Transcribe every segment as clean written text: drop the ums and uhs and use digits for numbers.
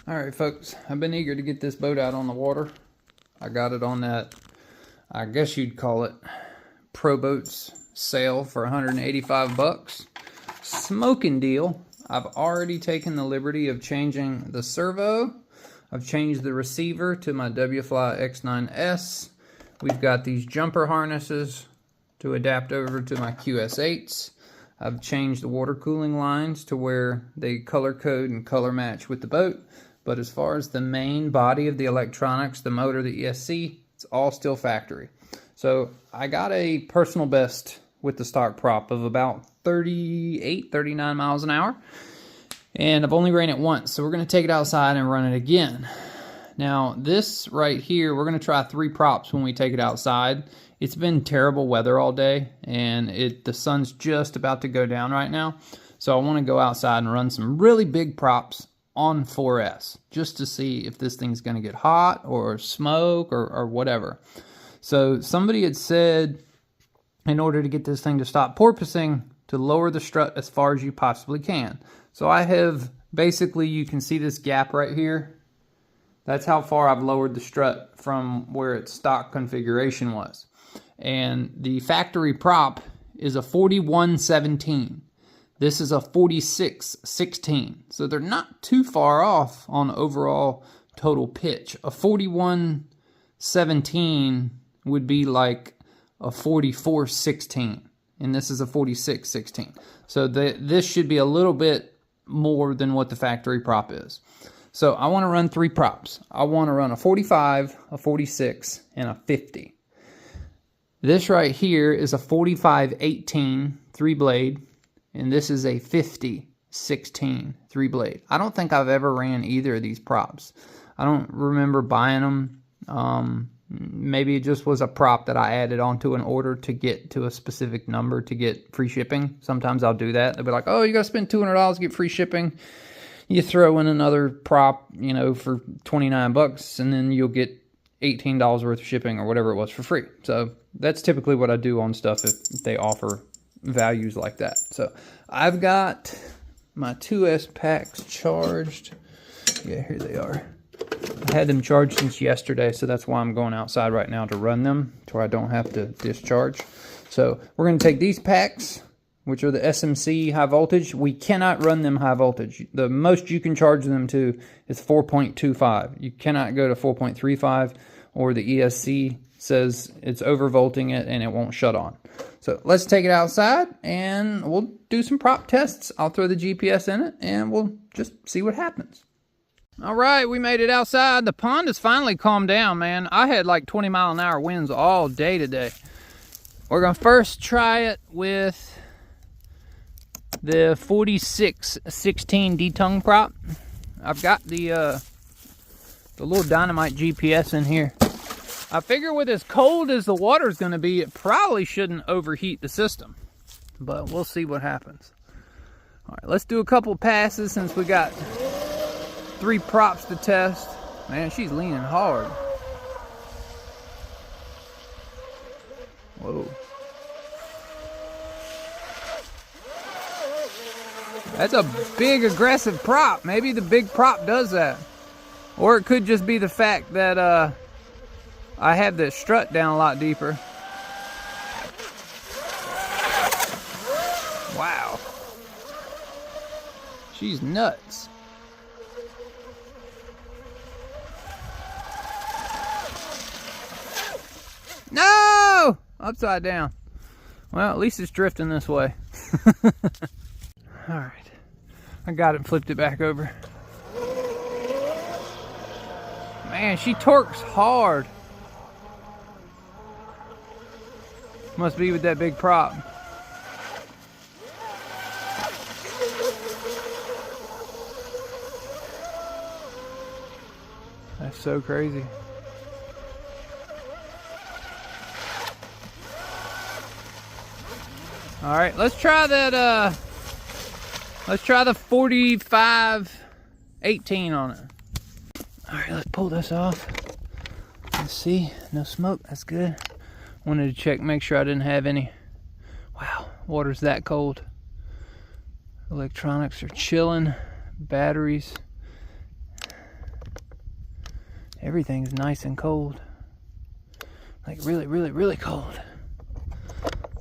Alright folks, I've been eager to get this boat out on the water. I got it on that, I guess you'd call it, Proboat's sale for 185 bucks. Smoking deal. I've already taken the liberty of changing the servo. I've changed the receiver to my Wfly X9S. We've got these jumper harnesses to adapt over to my QS8s. I've changed the water cooling lines to where they color code and color match with the boat. But as far as the main body of the electronics, the motor, the ESC, it's all still factory. So I got a personal best with the stock prop of about 38, 39 miles an hour. And I've only ran it once, so we're going to take it outside and run it again. Now this right here, we're going to try 3 props when we take it outside. It's been terrible weather all day, and the sun's just about to go down right now. So I want to go outside and run some really big props on 4S just to see if this thing's going to get hot or smoke or whatever. So somebody had said in order to get this thing to stop porpoising, to lower the strut as far as you possibly can. So I have basically, you can see this gap right here. That's how far I've lowered the strut from where its stock configuration was. And the factory prop is a 4117. This is a 4616, so they're not too far off on overall total pitch. A 4117 would be like a 4416, and this is a 4616. So this should be a little bit more than what the factory prop is. So I want to run 3 props. I want to run a 45, a 46, and a 50. This right here is a 4518 3-blade. And this is a 50-16 3-blade. I don't think I've ever ran either of these props. I don't remember buying them. Maybe it just was a prop that I added onto an order to get to a specific number to get free shipping. Sometimes I'll do that. They'll be like, oh, you got to spend $200 to get free shipping. You throw in another prop, you know, for 29 bucks, and then you'll get $18 worth of shipping or whatever it was for free. So that's typically what I do on stuff if they offer values like that. So I've got my 2S packs charged. Yeah, here they are. I had them charged since yesterday, so that's why I'm going outside right now to run them to where I don't have to discharge. So we're going to take these packs, which are the SMC high voltage. We cannot run them high voltage. The most you can charge them to is 4.25. You cannot go to 4.35, or the ESC says it's overvolting it and it won't shut on. So let's take it outside and we'll do some prop tests. I'll throw the GPS in it and we'll just see what happens. All right, we made it outside. The pond has finally calmed down, man. I had like 20-mile-an-hour winds all day today. We're gonna first try it with the 4616 D-tongue prop. I've got the little dynamite GPS in here. I figure with as cold as the water is going to be, it probably shouldn't overheat the system. But we'll see what happens. All right, let's do a couple passes since we got 3 props to test. Man, she's leaning hard. Whoa. That's a big aggressive prop. Maybe the big prop does that. Or it could just be the fact that I have the strut down a lot deeper. Wow. She's nuts. No! Upside down. Well, at least it's drifting this way. Alright. I got it and flipped it back over. Man, she torques hard. Must be with that big prop. That's so crazy. All right, let's try that. Let's try the 4518 on it. All right, let's pull this off. Let's see, no smoke. That's good. Wanted to check, make sure I didn't have any. Wow, water's that cold. Electronics are chilling. Batteries. Everything's nice and cold. Like really, really, really cold.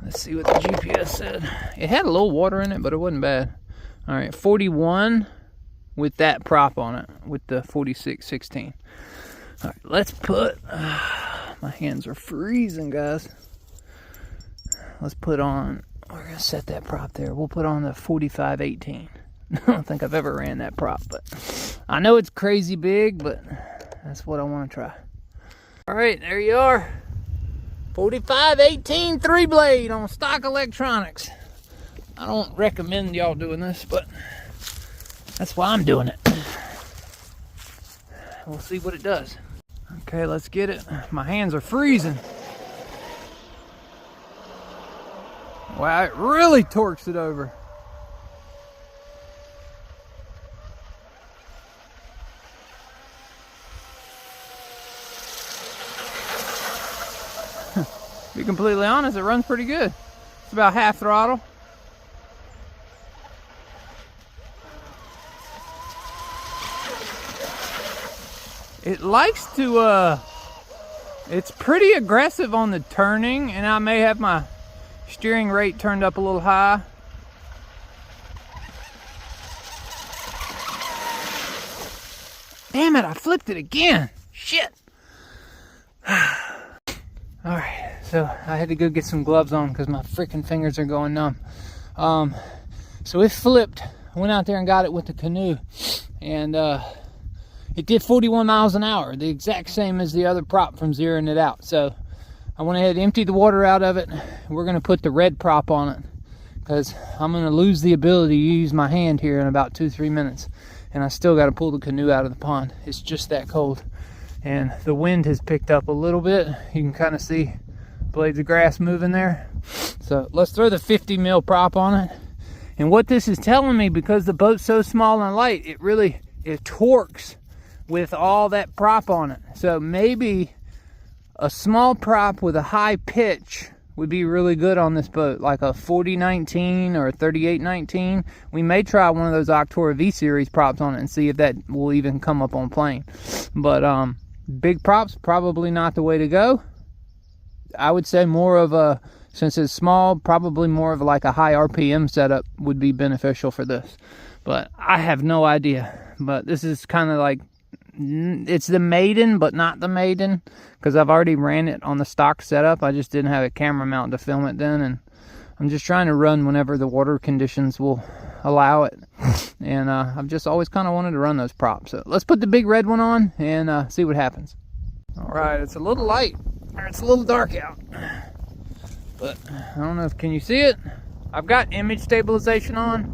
Let's see what the GPS said. It had a little water in it, but it wasn't bad. All right, 41 with that prop on it, with the 46-16. All right, let's put, my hands are freezing, guys. Let's put on, we're gonna set that prop there. We'll put on the 45-18. I don't think I've ever ran that prop, but I know it's crazy big, but that's what I want to try. All right, there you are. 45-18 3-blade on stock electronics. I don't recommend y'all doing this, but that's why I'm doing it. We'll see what it does. Okay, let's get it. My hands are freezing. Wow, it really torques it over. To be completely honest, it runs pretty good. It's about half throttle. It likes to, it's pretty aggressive on the turning, and I may have my steering rate turned up a little high. Damn it, I flipped it again. Shit. Alright, so I had to go get some gloves on because my freaking fingers are going numb. So it flipped. I went out there and got it with the canoe, and it did 41 miles an hour, the exact same as the other prop from zeroing it out. So I went ahead and emptied the water out of it. We're going to put the red prop on it because I'm going to lose the ability to use my hand here in about 2-3 minutes. And I still got to pull the canoe out of the pond. It's just that cold. And the wind has picked up a little bit. You can kind of see blades of grass moving there. So let's throw the 50 mil prop on it. And what this is telling me, because the boat's so small and light, it torques with all that prop on it. So maybe a small prop with a high pitch would be really good on this boat, like a 40-19 or a 38-19. We may try one of those Octura V-Series props on it and see if that will even come up on plane. But big props, probably not the way to go. I would say more of a, since it's small, probably more of like a high RPM setup would be beneficial for this. But I have no idea. But this is kind of like, it's the Maiden, but not the Maiden, because I've already ran it on the stock setup. I just didn't have a camera mount to film it then, and I'm just trying to run whenever the water conditions will allow it. And I've just always kind of wanted to run those props. So let's put the big red one on and see what happens. All right, it's a little light, or it's a little dark out, but I don't know if, can you see it? I've got image stabilization on,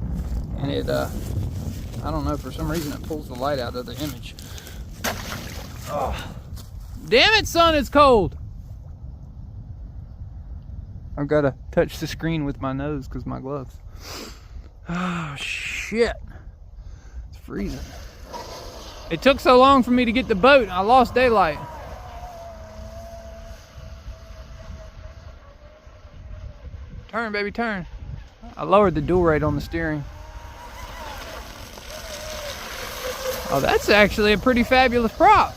and it I don't know, for some reason it pulls the light out of the image. Oh, damn it, son, it's cold. I've got to touch the screen with my nose because my gloves. Oh, shit. It's freezing. It took so long for me to get the boat, I lost daylight. Turn, baby, turn. I lowered the dual rate on the steering. Oh, that's actually a pretty fabulous prop.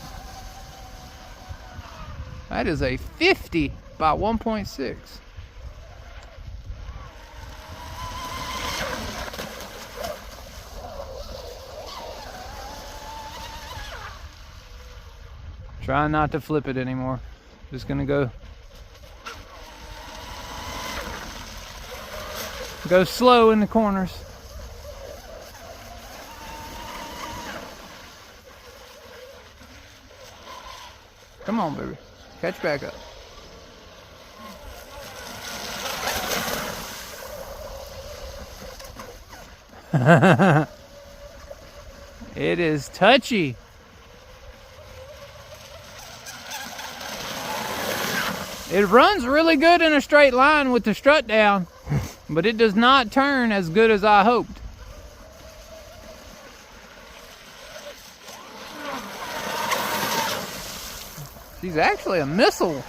That is a 50 by 1.6. Try not to flip it anymore. Just gonna go slow in the corners. Come on, baby. Catch back up. It is touchy. It runs really good in a straight line with the strut down, but it does not turn as good as I hoped. She's actually a missile.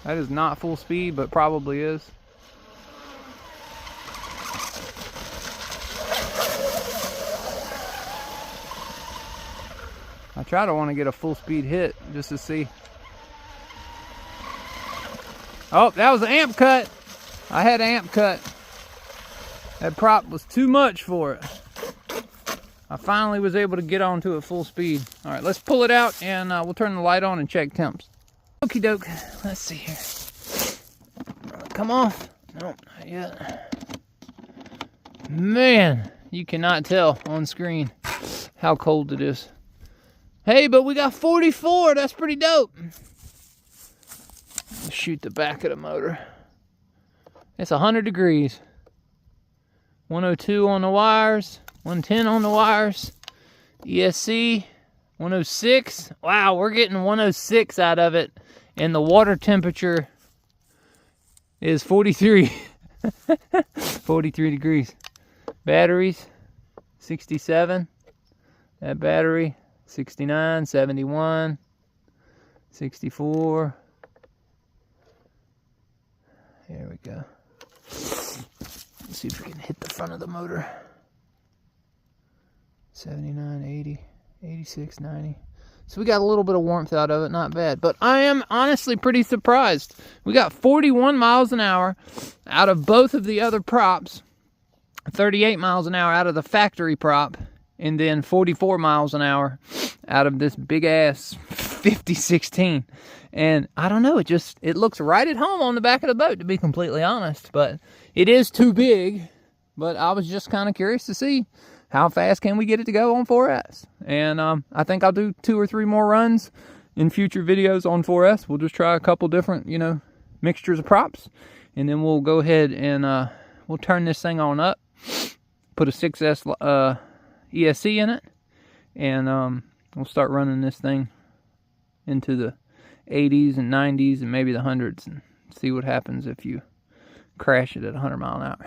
That is not full speed, but probably is. I try to want to get a full speed hit just to see. Oh, that was an amp cut. I had amp cut. That prop was too much for it. I finally was able to get onto it full speed. All right, let's pull it out and we'll turn the light on and check temps. Okie doke. Let's see here. Come off. Nope, not yet. Man, you cannot tell on screen how cold it is. Hey, but we got 44. That's pretty dope. Let's shoot the back of the motor. It's 100 degrees. 102 on the wires. 110 on the wires. ESC 106. Wow, we're getting 106 out of it. And the water temperature is 43. 43 degrees. Batteries 67. That battery 69, 71, 64. There we go. Let's see if we can hit the front of the motor. 79, 80, 86, 90. So we got a little bit of warmth out of it, not bad. But I am honestly pretty surprised. We got 41 miles an hour out of both of the other props, 38 miles an hour out of the factory prop, and then 44 miles an hour out of this big ass 5016. And I don't know, it looks right at home on the back of the boat, to be completely honest. But it is too big. But I was just kind of curious to see how fast can we get it to go on 4S. And I think I'll do 2 or 3 more runs in future videos on 4S. We'll just try a couple different, mixtures of props. And then we'll go ahead and we'll turn this thing on up. Put a 6S ESC in it. And we'll start running this thing into the 80s and 90s and maybe the 100s and see what happens if you crash it at 100 mile an hour.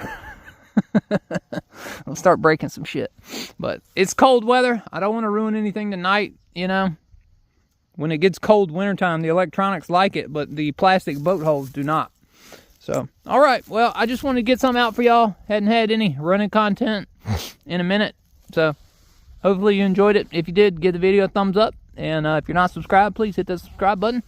I'll start breaking some shit. But it's cold weather. I don't want to ruin anything tonight, When it gets cold wintertime, the electronics like it, but the plastic boat holes do not. So, all right. Well, I just wanted to get something out for y'all. Hadn't had any running content in a minute. So, hopefully you enjoyed it. If you did, give the video a thumbs up. And if you're not subscribed, please hit the subscribe button.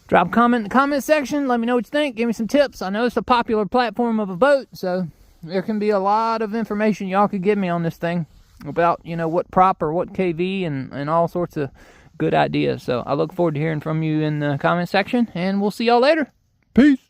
Drop a comment in the comment section. Let me know what you think. Give me some tips. I know it's a popular platform of a boat, so there can be a lot of information y'all could give me on this thing about, what prop or what KV and all sorts of good ideas. So I look forward to hearing from you in the comment section, and we'll see y'all later. Peace.